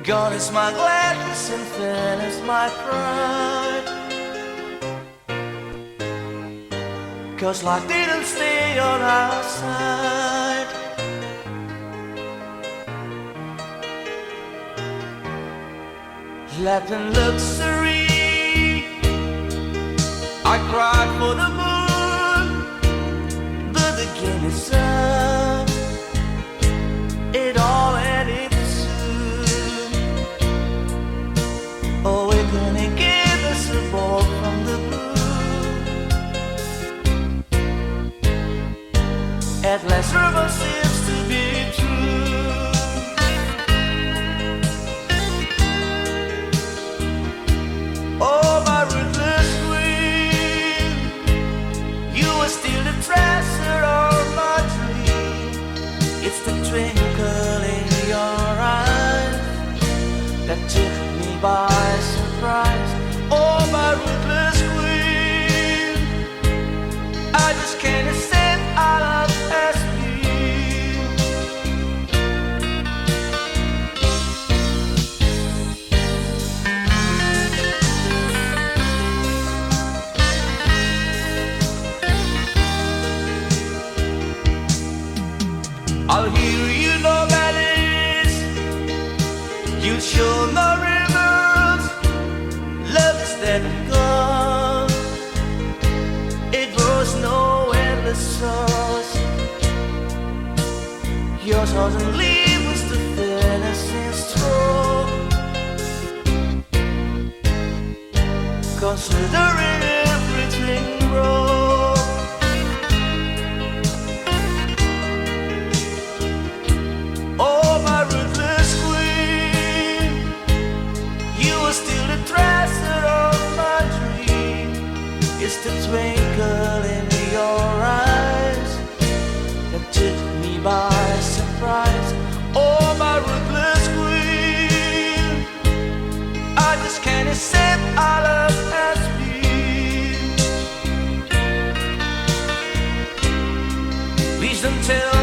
God is my gladness and sin is my pride. 'Cause life didn't stay on our side. Left in luxury, I cried for the moon, but again it's up. It all ended soon. Oh, we're gonna give us a ball from the blue. At last, rumor seems to be true. Oh, my ruthless queen, you are still the treasure of my dream. It's the twinkle in your eyes that took me by surprise. Oh, my ruthless queen, I just can't accept all of as you. I'll hear you know valleys, you'll show no rivers. Love is dead and gone. It was no endless source. Yours doesn't leave us to finish in straw. Considering everything wrong. Oh, my ruthless queen, you are still the treasure of my dream. It's the twinkle in your eyes that took me by surprise. Oh, my ruthless queen, I just can't accept all of as been. Please don't tell